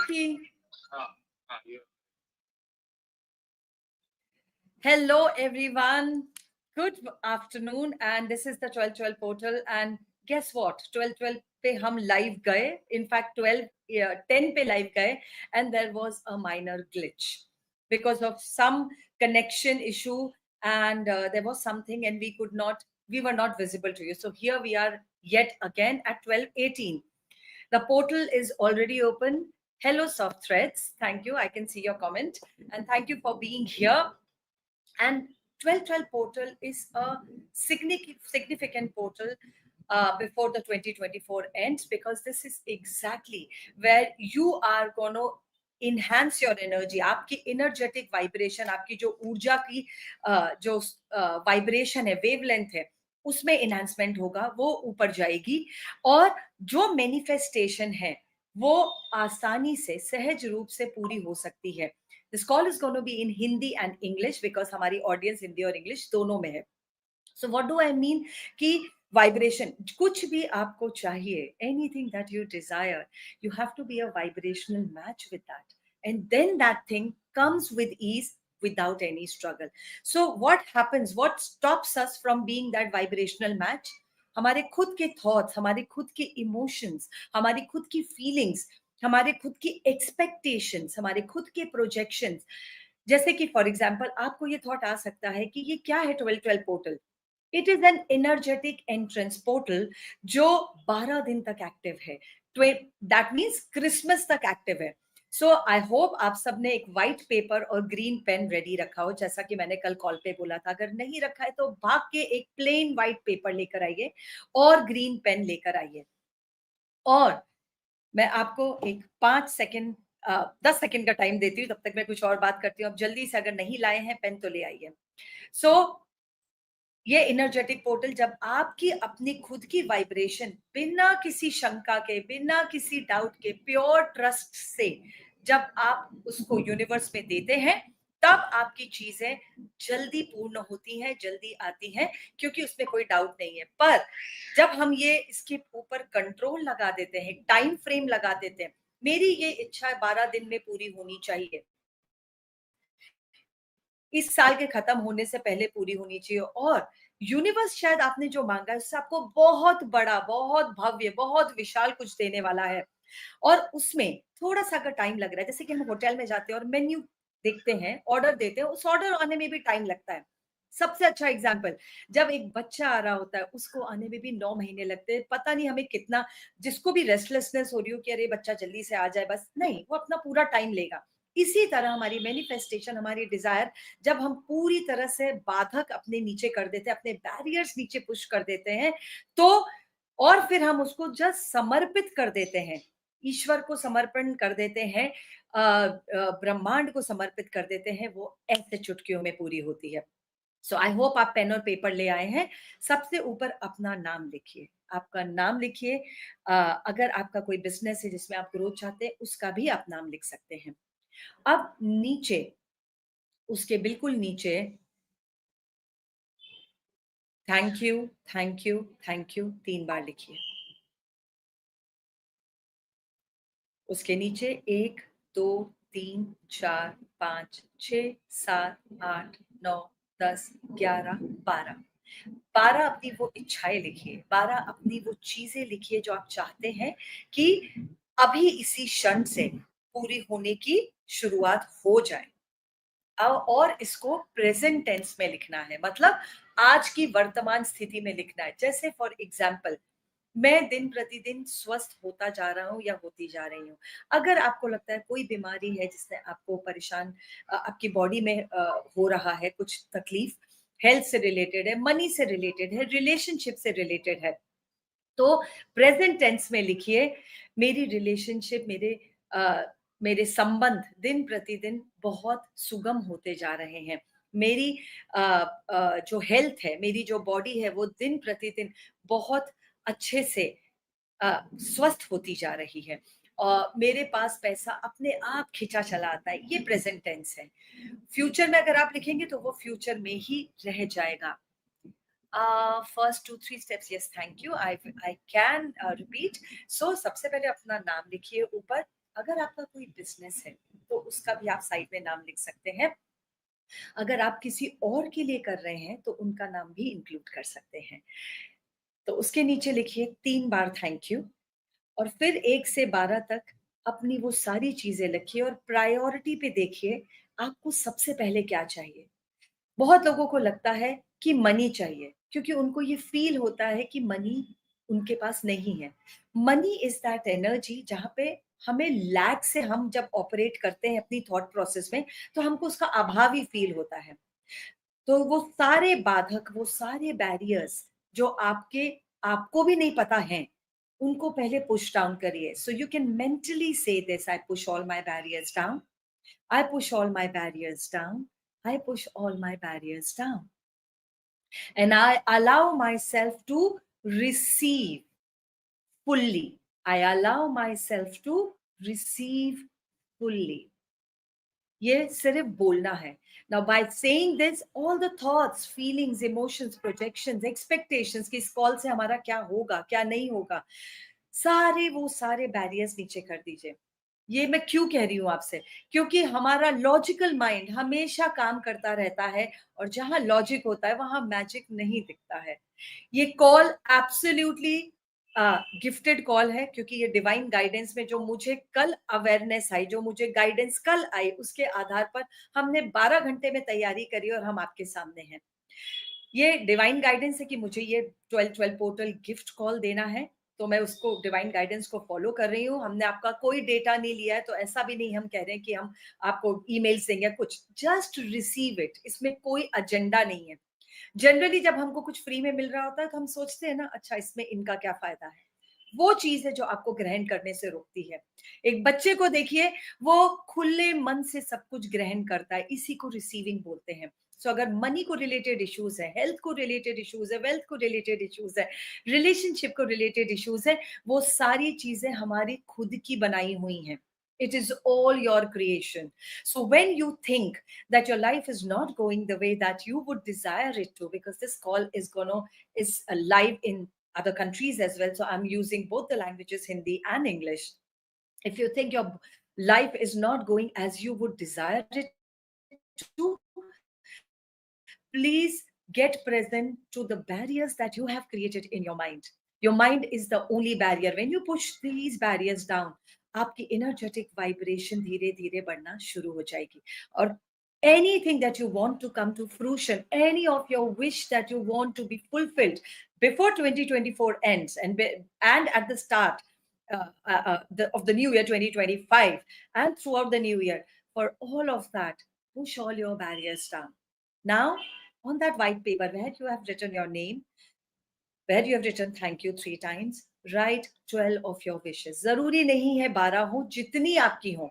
Shakti. Hello, everyone. Good afternoon, and this is the 1212 portal. And guess what? 1212 पे हम live गए. In fact, 10 पे live गए, and there was a minor glitch because of some connection issue, and there was something, and we were not visible to you. So here we are yet again at 12:18. The portal is already open. Hello, Soft Threads. Thank you. I can see your comment, and thank you for being here. And 1212 portal is a significant portal before the 2024 ends, because this is exactly where you are going to enhance your energy. आपकी energetic vibration, आपकी जो ऊर्जा की जो vibration है, wavelength है, उसमें enhancement होगा, वो ऊपर जाएगी, और जो manifestation है वो आसानी से सहज रूप से पूरी हो सकती है. This call is going to be in Hindi and English because हमारी audience हिंदी और English दोनों में है. So what do I mean कि vibration, कुछ भी आपको चाहिए, anything that you desire, you have to be a vibrational match with that, and then that thing comes with ease without any struggle. So what happens, what stops us from being that vibrational match? हमारे खुद के thoughts, हमारे खुद के emotions, हमारी खुद की feelings, हमारे खुद की expectations, हमारे खुद के projections. जैसे कि फॉर एग्जाम्पल आपको ये थॉट आ सकता है कि ये क्या है 1212 portal. It is an energetic entrance portal जो 12 दिन तक एक्टिव है. दैट मीन्स क्रिसमस तक एक्टिव है. सो आई होप आप सबने एक व्हाइट पेपर और ग्रीन पेन रेडी रखा हो, जैसा कि मैंने कल कॉल पे बोला था. अगर नहीं रखा है तो भाग के एक प्लेन व्हाइट पेपर लेकर आइए और ग्रीन पेन लेकर आइए. और मैं आपको एक 5 सेकेंड 10 सेकेंड का टाइम देती हूँ, तब तक मैं कुछ और बात करती हूँ. अब जल्दी से, अगर नहीं लाए हैं पेन तो ले आइए. सो ये एनर्जेटिक पोर्टल, जब आपकी अपनी खुद की वाइब्रेशन बिना किसी शंका के, बिना किसी डाउट के, प्योर ट्रस्ट से जब आप उसको यूनिवर्स में देते हैं, तब आपकी चीजें जल्दी पूर्ण होती हैं, जल्दी आती हैं, क्योंकि उसमें कोई डाउट नहीं है. पर जब हम ये इसके ऊपर कंट्रोल लगा देते हैं, टाइम फ्रेम लगा देते हैं, मेरी ये इच्छा 12 दिन में पूरी होनी चाहिए, इस साल के खत्म होने से पहले पूरी होनी चाहिए, और यूनिवर्स शायद आपने जो मांगा है उससे आपको बहुत बड़ा, बहुत भव्य, बहुत विशाल कुछ देने वाला है. और उसमें थोड़ा सा अगर टाइम लग रहा है, जैसे कि हम होटल में जाते हैं और मेन्यू देखते हैं, ऑर्डर देते हैं, उस ऑर्डर आने में भी टाइम लगता है. सबसे अच्छा एग्जाम्पल, जब एक बच्चा आ रहा होता है, उसको आने में भी 9 महीने लगते हैं. पता नहीं हमें कितना, जिसको भी रेस्टलेसनेस हो रही हो कि अरे बच्चा जल्दी से आ जाए, बस नहीं, वो अपना पूरा टाइम लेगा. इसी तरह हमारी मैनिफेस्टेशन, हमारी डिजायर, जब हम पूरी तरह से बाधक अपने नीचे कर देते हैं, अपने बैरियर्स नीचे पुश कर देते हैं, तो और फिर हम उसको जस्ट समर्पित कर देते हैं, ईश्वर को समर्पण कर देते हैं, ब्रह्मांड को समर्पित कर देते हैं, वो ऐसे चुटकियों में पूरी होती है. सो आई होप आप पेन और पेपर ले आए हैं. सबसे ऊपर अपना नाम लिखिए, आपका नाम लिखिए. अगर आपका कोई बिजनेस है जिसमें आप ग्रोथ चाहते हैं, उसका भी आप नाम लिख सकते हैं. अब नीचे, उसके बिल्कुल नीचे, thank you, thank you, thank you 3 बार लिखिए. उसके नीचे 1 2 3 4 5 6 7 8 9 10 11 12. 12 अपनी वो इच्छाएं लिखिए, 12 अपनी वो चीजें लिखिए जो आप चाहते हैं कि अभी इसी क्षण से पूरी होने की शुरुआत हो जाए. और इसको प्रेजेंट टेंस में लिखना है, मतलब आज की वर्तमान स्थिति में लिखना है. जैसे फॉर एग्जाम्पल, मैं दिन प्रतिदिन स्वस्थ होता जा रहा हूँ या होती जा रही हूँ. अगर आपको लगता है कोई बीमारी है जिसने आपको परेशान, आपकी बॉडी में हो रहा है कुछ तकलीफ, हेल्थ से रिलेटेड है, मनी से रिलेटेड है, रिलेशनशिप से रिलेटेड है, तो प्रेजेंट टेंस में लिखिए, मेरी रिलेशनशिप, मेरे संबंध दिन प्रतिदिन बहुत सुगम होते जा रहे हैं. मेरी जो हेल्थ है, मेरी जो बॉडी है, वो दिन प्रतिदिन बहुत अच्छे से स्वस्थ होती जा रही है. मेरे पास पैसा अपने आप खिंचा चला आता है. ये प्रेजेंट टेंस है. फ्यूचर में अगर आप लिखेंगे तो वो फ्यूचर में ही रह जाएगा. First 2-3 steps, yes, thank you. I can repeat. So सबसे पहले अपना नाम लिखिए ऊपर, अगर आपका कोई बिजनेस है तो उसका भी आप साइड में नाम लिख सकते हैं। अगर आप किसी और के लिए कर रहे हैं तो उनका नाम भी इंक्लूड कर सकते हैं। तो उसके नीचे लिखिए 3 बार थैंक यू और फिर 1 से 12 तक अपनी वो सारी चीज़ें लिखिए और प्रायोरिटी पे देखिए आपको सबसे पहले क्या चाहिए। बहुत लोगों को लगता है कि मनी चाहिए क्योंकि उनको ये फ़ील होता है कि मनी उनके पास नहीं है। मनी इज़ दैट एनर्जी जहाँ पे हमें लैक से हम जब ऑपरेट करते हैं अपनी थॉट प्रोसेस में, तो हमको उसका अभाव ही फ़ील होता है। तो वो सारे बाधक, वो सारे बैरियर्स जो आपको भी नहीं पता हैं, उनको पहले पुश डाउन करिए। सो यू कैन मेंटली से this, I push all my barriers down, I push all my barriers down, I push all my barriers down, and I allow myself to receive fully. I allow myself to receive fully. ये सिर्फ बोलना है। Now by saying this, all the thoughts, feelings, emotions, projections, expectations कि इस call से हमारा क्या होगा, क्या नहीं होगा, वो सारे बैरियर्स नीचे कर दीजिए। ये मैं क्यों कह रही हूँ आपसे? क्योंकि हमारा लॉजिकल माइंड हमेशा काम करता रहता है और जहाँ लॉजिक होता है वहाँ मैजिक नहीं दिखता है। ये कॉल एब्सोल्युटली गिफ्टेड कॉल है क्योंकि ये डिवाइन गाइडेंस में जो मुझे कल अवेयरनेस आई, जो मुझे गाइडेंस कल आई, उसके आधार पर हमने 12 घंटे में तैयारी करी और हम आपके सामने हैं। ये डिवाइन गाइडेंस है कि मुझे ये 12-12 पोर्टल गिफ्ट कॉल देना है, तो मैं उसको डिवाइन गाइडेंस को फॉलो कर रही हूँ। हमने आपका कोई डेटा नहीं लिया है, तो ऐसा भी नहीं हम कह रहे हैं कि हम आपको ईमेल्स देंगे कुछ। जस्ट रिसीव इट, इसमें कोई एजेंडा नहीं है। जनरली जब हमको कुछ फ्री में मिल रहा होता है तो हम सोचते हैं ना, अच्छा इसमें इनका क्या फायदा है। वो चीज है जो आपको ग्रहण करने से रोकती है। एक बच्चे को देखिए, वो खुले मन से सब कुछ ग्रहण करता है, इसी को रिसीविंग बोलते हैं। सो अगर मनी को रिलेटेड इश्यूज है, हेल्थ को रिलेटेड इश्यूज है, वेल्थ को रिलेटेड इश्यूज है, रिलेशनशिप को रिलेटेड इश्यूज है, वो सारी चीजें हमारी खुद की बनाई हुई हैं। It is all your creation. So when you think that your life is not going the way that you would desire it to, because this call is live in other countries as well, so I'm using both the languages, Hindi and English. If you think your life is not going as you would desire it to, please get present to the barriers that you have created in your mind. Your mind is the only barrier. When you push these barriers down, आपकी energetic vibration धीरे धीरे बढ़ना शुरू हो जाएगी और anything that you want to come to fruition, any of your wish that you want to be fulfilled before 2024 ends, and at the start of the new year 2025 and throughout the new year, for all of that, push all your barriers down. Now, on that white paper where you have written your name, where you have written thank you 3 times, write 12 of your wishes. जरूरी नहीं है 12 हो, जितनी आपकी हो,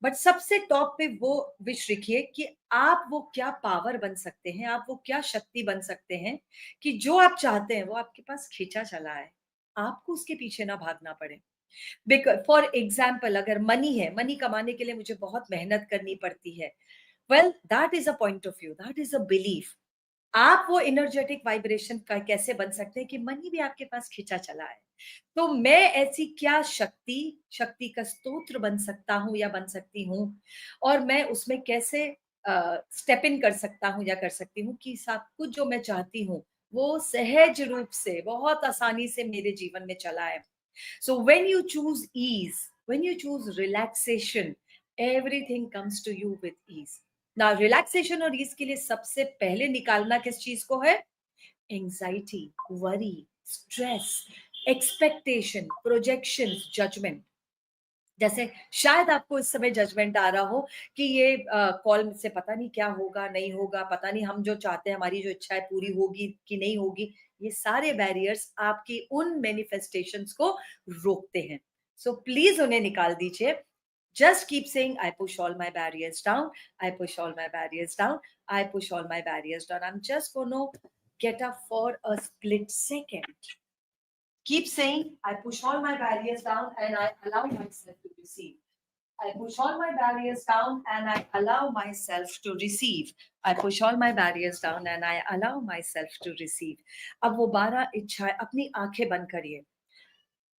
but सबसे top पे वो विश लिखिए कि आप वो क्या पावर बन सकते हैं, आप वो क्या शक्ति बन सकते हैं कि जो आप चाहते हैं वो आपके पास खींचा चला है, आपको उसके पीछे ना भागना पड़े। फॉर एग्जाम्पल, अगर मनी है, मनी कमाने के लिए मुझे बहुत मेहनत करनी पड़ती है, well that is a point of view, that is a belief. आप वो एनर्जेटिक वाइब्रेशन का कैसे बन सकते हैं कि मनी भी आपके पास खींचा चला है। तो मैं ऐसी क्या शक्ति का स्तोत्र बन सकता हूँ या बन सकती हूँ, और मैं उसमें कैसे स्टेप इन कर सकता हूँ या कर सकती हूँ कि सब कुछ जो मैं चाहती हूँ वो सहज रूप से बहुत आसानी से मेरे जीवन में चला है। So when you choose ease, when you choose relaxation, everything comes to you with ease. Now relaxation और ease के लिए सबसे पहले निकालना किस चीज को है? Anxiety, worry, stress, expectation, projections, judgment. जैसे शायद आपको इस समय जजमेंट आ रहा हो कि ये कॉल से पता नहीं क्या होगा, नहीं होगा, पता नहीं हम जो चाहते हैं, हमारी जो इच्छा है पूरी होगी कि नहीं होगी। ये सारे बैरियर्स आपकी उन मैनिफेस्टेशंस को रोकते हैं। सो प्लीज उन्हें निकाल दीजिए। Just keep saying I push all my barriers down, I push all my barriers down, I push all my barriers down. I am just gonna get up for a split second. Keep saying, I push all my barriers down and I allow myself to receive. I push all my barriers down and I allow myself to receive. I push all my barriers down and I allow myself to receive. अब वो 12 इच्छाएं अपनी आंखें बंद करिए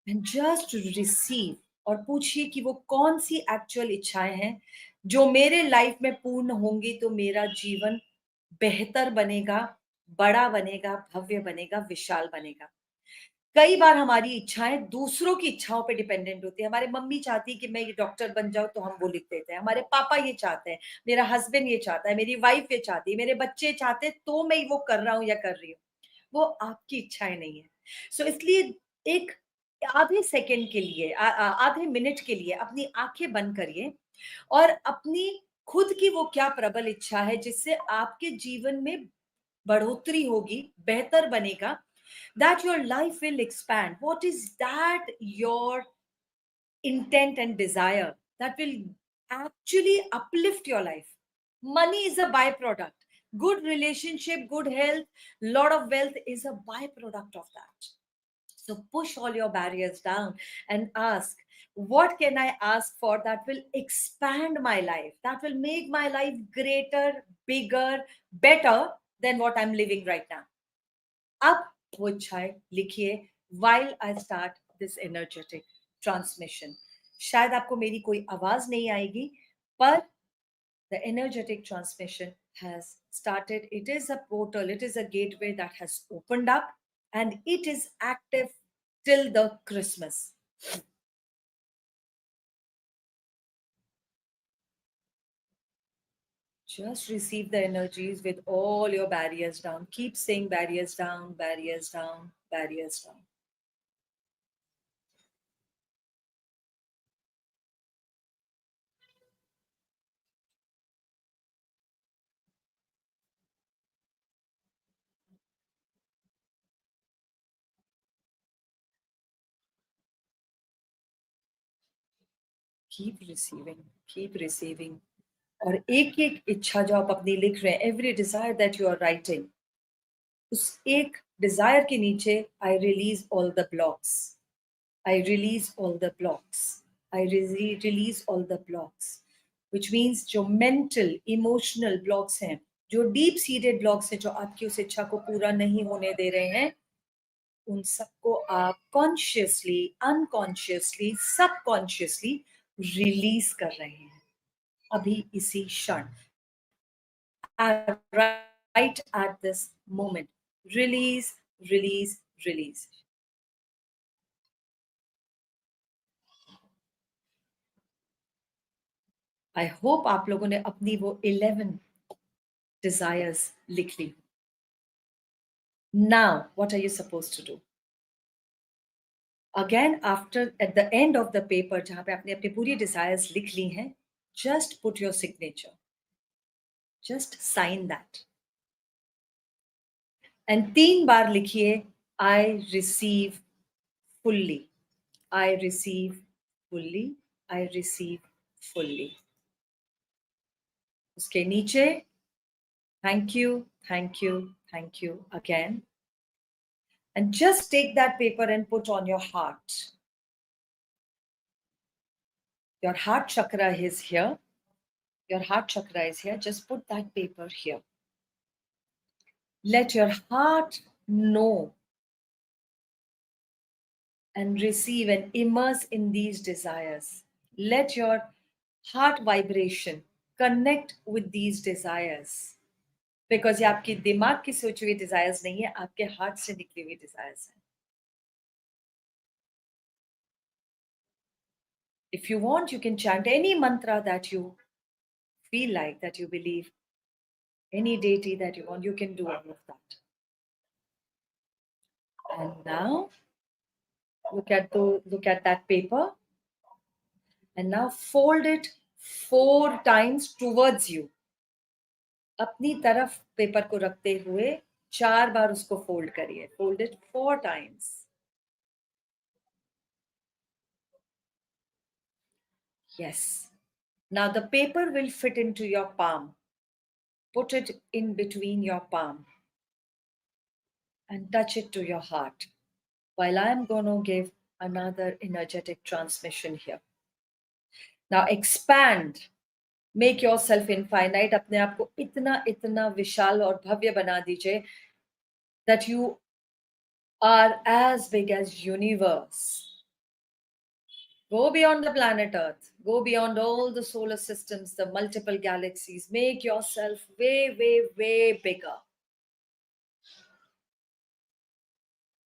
and just receive और पूछिए कि वो कौन सी एक्चुअल इच्छाएं हैं जो मेरे लाइफ में पूर्ण होंगी तो मेरा जीवन बेहतर बनेगा, बड़ा बनेगा, भव्य बनेगा, विशाल बनेगा। कई बार हमारी इच्छाएं दूसरों की इच्छाओं पे डिपेंडेंट होती है। हमारे मम्मी चाहती है कि मैं ये डॉक्टर बन जाऊं तो हम वो लिख देते हैं। हमारे पापा ये चाहते हैं, मेरा हस्बैंड ये चाहता है, मेरी वाइफ ये चाहती है, मेरे बच्चे चाहते हैं तो मैं वो कर रहा हूं या कर रही हूँ। वो आपकी इच्छाएं नहीं है। सो इसलिए एक आधे सेकंड के लिए आधे मिनट के लिए अपनी आंखें बंद करिए और अपनी खुद की वो क्या प्रबल इच्छा है जिससे आपके जीवन में बढ़ोतरी होगी, बेहतर बनेगा, that your life will expand. What is that your intent and desire that will actually uplift your life? Money is a byproduct. Good relationship, good health, lot of wealth is a byproduct of that. So push all your barriers down and ask, what can I ask for that will expand my life, that will make my life greater, bigger, better than what I'm living right now? अब वो इच्छाएं लिखिए while I start this energetic transmission. शायद आपको मेरी कोई आवाज नहीं आएगी, पर the energetic transmission has started. It is a portal, it is a gateway that has opened up, and it is active till the Christmas. Just receive the energies with all your barriers down. Keep saying barriers down, barriers down, barriers down. Keep receiving, keep receiving. और एक एक इच्छा जो आप अपनी लिख रहे हैं, every desire that you are writing, उस एक डिजायर के नीचे I release all the blocks, I release all the blocks, I release all the blocks, which means जो मेंटल इमोशनल ब्लॉक्स हैं, जो डीप सीडेड ब्लॉक्स हैं, जो आपकी उस इच्छा को पूरा नहीं होने दे रहे हैं, उन सबको आप कॉन्शियसली, अनकॉन्शियसली, सबकॉन्शियसली रिलीज कर रहे हैं अभी इसी क्षण, right at this moment. Release, release, release. I hope आप लोगों ने अपनी वो 11 desires लिख ली. Now, what are you supposed to do? Again, after at the end of the paper, जहाँ पे आपने अपनी पूरी desires लिख ली हैं, just put your signature. Just sign that. And 3 बार लिखिए, I receive fully. I receive fully. I receive fully. उसके नीचे thank you, thank you, thank you again. And just take that paper and put on your heart. Your heart chakra is here. Your heart chakra is here. Just put that paper here. Let your heart know and receive and immerse in these desires. Let your heart vibration connect with these desires. Because ये आपके दिमाग की सोची हुई desires नहीं है, आपके heart से निकली हुई डिजायर्स हैं. If you want, you can chant any mantra that you feel like, that you believe, any deity that you want, you can do all of that. And now look at that paper, and now fold it 4 times towards you. अपनी तरफ paper को रखते हुए 4 बार उसको fold करिए. Fold it 4 times. Yes. Now the paper will fit into your palm. Put it in between your palm and touch it to your heart while I'm going to give another energetic transmission here. Now expand. Make yourself infinite. अपने आप को इतना इतना विशाल और भव्य बना दीजिए that you are as big as universe. Go beyond the planet Earth. Go beyond all the solar systems, the multiple galaxies. Make yourself way, way, way bigger.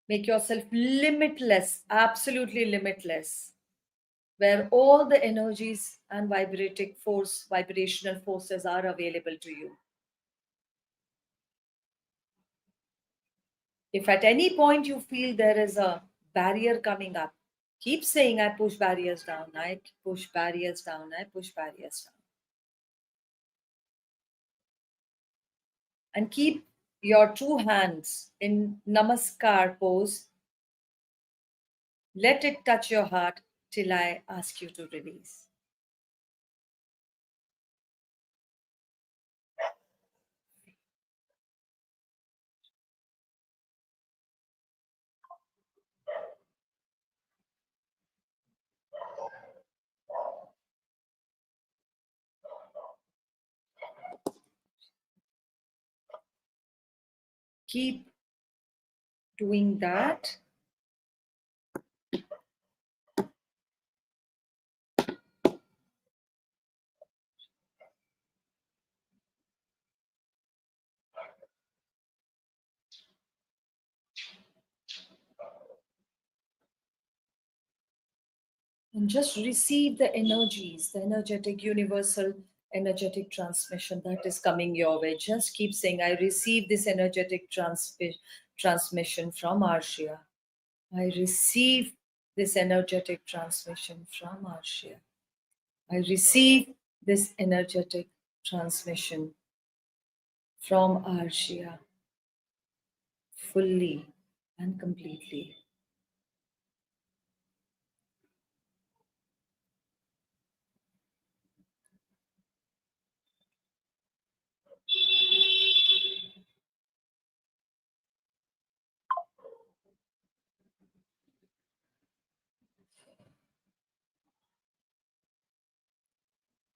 Make yourself limitless, absolutely limitless, where all the energies and vibrational forces are available to you. If at any point you feel there is a barrier coming up, keep saying, I push barriers down, I push barriers down, I push barriers down. And keep your two hands in Namaskar pose. Let it touch your heart till I ask you to release. Keep doing that. And just receive the energies, the energetic, universal, energetic transmission that is coming your way. Just keep saying, I receive this energetic transmission from Arshia. I receive this energetic transmission from Arshia. I receive this energetic transmission from Arshia fully and completely.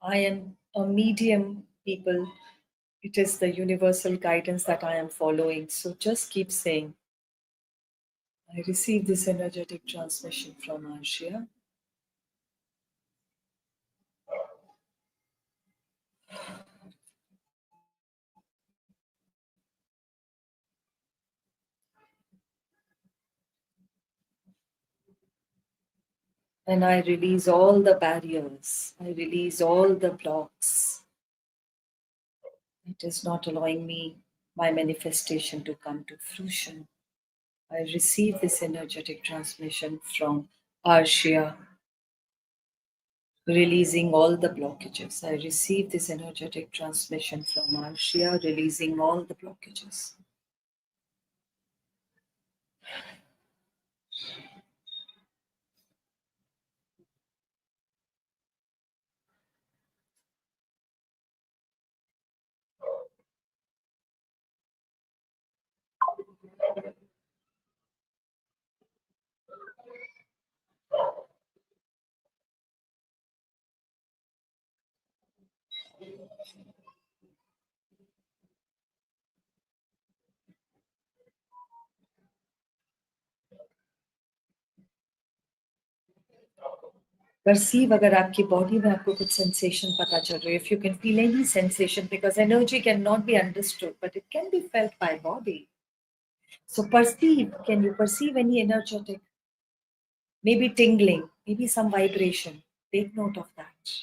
I am a medium, people. It is the universal guidance that I am following. So just keep saying, I receive this energetic transmission from Arshia. And I release all the barriers. I release all the blocks. It is not allowing me, my manifestation, to come to fruition. I receive this energetic transmission from Arshia, releasing all the blockages. I receive this energetic transmission from Arshia, releasing all the blockages. Perceive अगर आपकी body में आपको कुछ sensation पता चल रही है, if you can feel any sensation, because energy cannot be understood but it can be felt by body. So perceive, can you perceive any energetic, maybe tingling, maybe some vibration? Take note of that.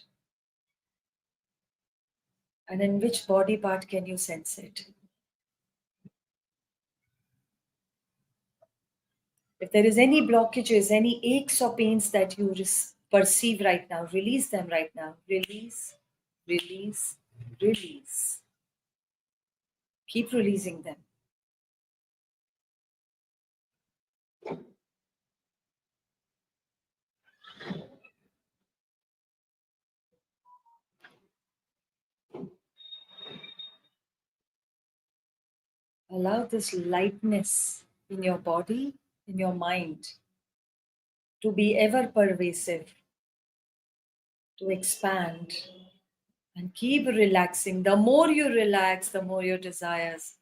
And in which body part can you sense it? If there is any blockages, any aches or pains that you perceive right now, release them right now. Release, release, release. Keep releasing them. Allow this lightness in your body, in your mind, to be ever pervasive, to expand, and keep relaxing. The more you relax, the more your desires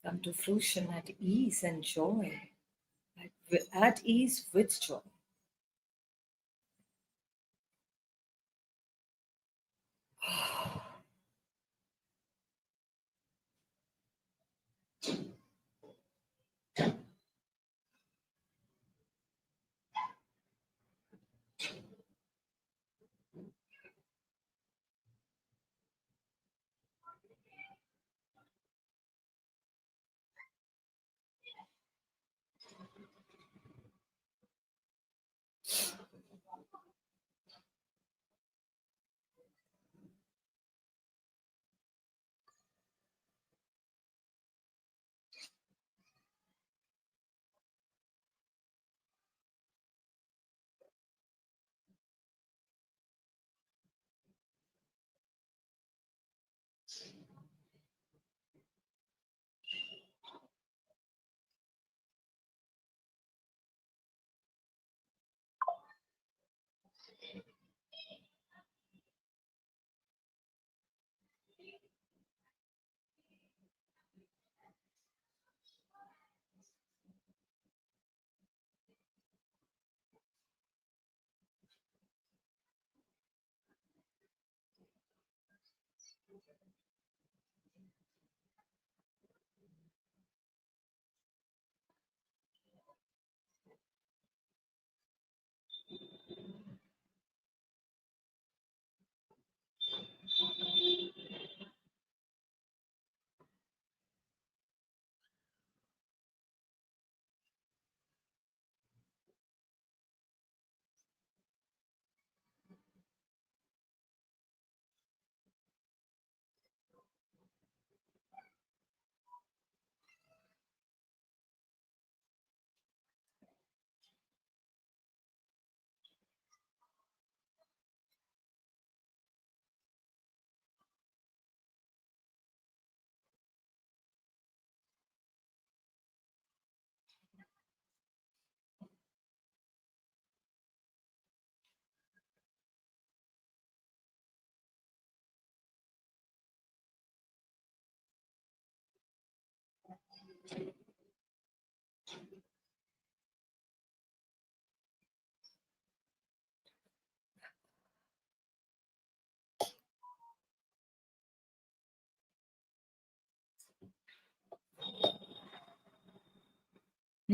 come to fruition at ease and joy, at ease with joy.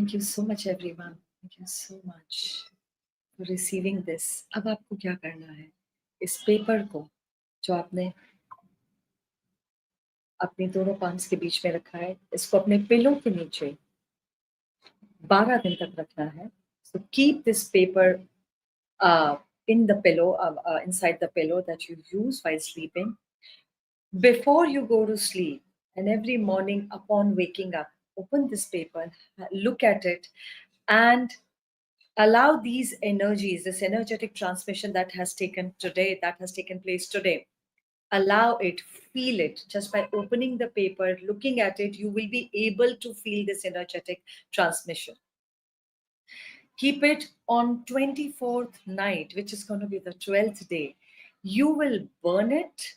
Thank you so much, everyone. Thank you so much for receiving this. अब आपको क्या करना है? इस paper को जो आपने अपनी दोनों पाम्स के बीच में रखा है, इसको अपने पिलो के नीचे 12 दिन तक रखना है. So keep this paper in the pillow, inside the pillow that you use while sleeping. Before you go to sleep, and every morning upon waking up, open this paper, look at it, and allow these energies, this energetic transmission that has taken place today, allow it, feel it. Just by opening the paper, looking at it, you will be able to feel this energetic transmission. Keep it on 24th night, which is going to be the 12th day. You will burn it,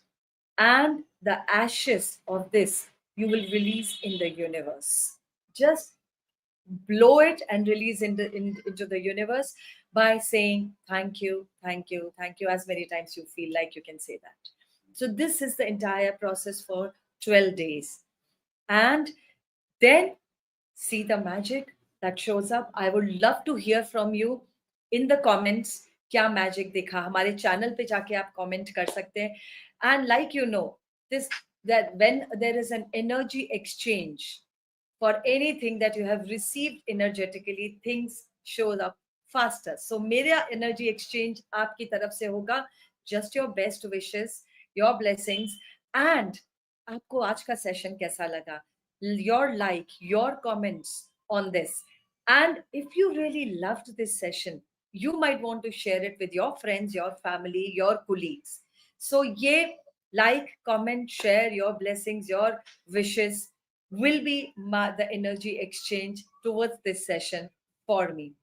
and the ashes of this you will release in the universe. Just blow it and release into the universe by saying thank you, thank you, thank you as many times you feel like you can say that. So this is the entire process for 12 days. And then see the magic that shows up. I would love to hear from you in the comments. क्या magic देखा? हमारे channel पे जाके आप comment कर सकते हैं. And like you know, this that when there is an energy exchange for anything that you have received energetically, things show up faster. So मेरा energy exchange आपकी तरफ से होगा. Just your best wishes, your blessings, and आपको आज का session कैसा लगा? Your like, your comments on this. And if you really loved this session, you might want to share it with your friends, your family, your colleagues. So ye like, comment, share your blessings, your wishes will be the energy exchange towards this session for me.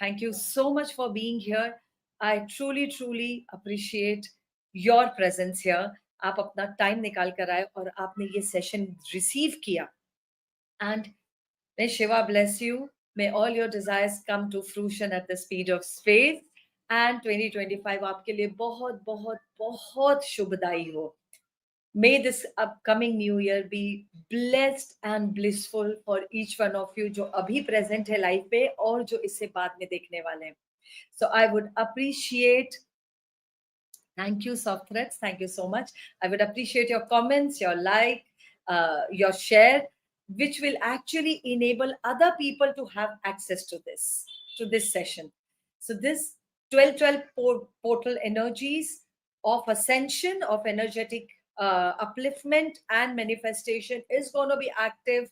Thank you so much for being here. I truly, truly appreciate your presence here. आप अपना time निकाल कर आए और आपने ये session receive किया. And may Shiva bless you. May all your desires come to fruition at the speed of space. And 2025 आपके लिए बहुत बहुत बहुत शुभदायी हो. May this upcoming new year be blessed and blissful for each one of you जो अभी present है live पे और जो इससे बाद में देखने वाले हैं. So I would appreciate. Thank you, Soft Threads. Thank you so much. I would appreciate your comments, your like, your share, which will actually enable other people to have access to this session. So this 1212 portal energies of ascension, of energetic upliftment and manifestation is going to be active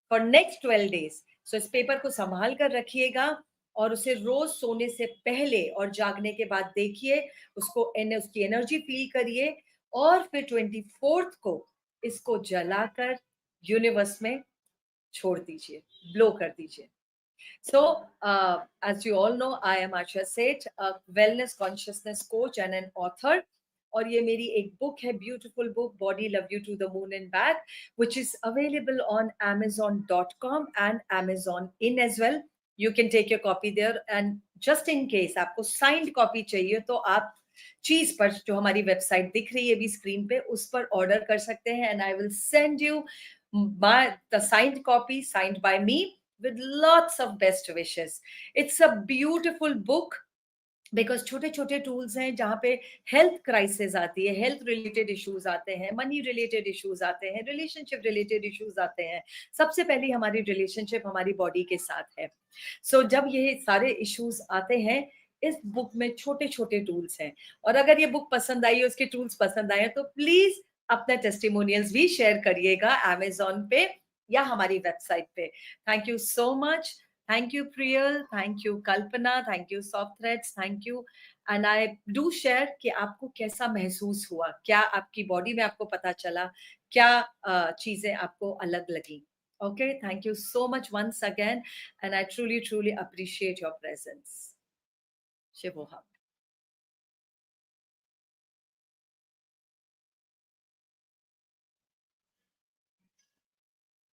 for next 12 days. So इस paper को संभाल कर रखिएगा और उसे रोज सोने से पहले और जागने के बाद देखिए, उसकी एनर्जी फील करिए और फिर 24th को इसको जलाकर यूनिवर्स में छोड़ दीजिए, ब्लो कर दीजिए. So, as you all know, I am Asha Seth, a wellness consciousness coach and an author. और ये मेरी एक बुक है, beautiful book, body love you to the moon and back, which is available on amazon.com and Amazon in as well. You can take your copy there, and just in case आपको signed copy चाहिए तो आप चीज पर जो हमारी website दिख रही है अभी स्क्रीन पे उस पर ऑर्डर कर सकते हैं, and I will send you the signed copy signed by me with lots of best wishes. It's a beautiful book because छोटे छोटे टूल्स हैं जहाँ पे हेल्थ क्राइसिस आती है, हेल्थ रिलेटेड इश्यूज आते हैं, मनी रिलेटेड इश्यूज आते हैं, रिलेशनशिप रिलेटेड इश्यूज आते हैं. सबसे पहले हमारी रिलेशनशिप हमारी बॉडी के साथ है. सो जब ये सारे इश्यूज आते हैं इस बुक में छोटे छोटे टूल्स हैं, और अगर ये बुक पसंद आई, उसके टूल्स पसंद आए तो प्लीज अपना टेस्टिमोनियल्स भी शेयर करिएगा Amazon पे या हमारी वेबसाइट पे. Thank you so much. Thank you, Priyal. Thank you, Kalpana. Thank you, Soft Threads. Thank you. And I do share कि आपको कैसा महसूस हुआ, क्या आपकी बॉडी में आपको पता चला, क्या चीजें आपको अलग लगी. Okay, thank you so much once again, and I truly, truly appreciate your presence. Shivoham.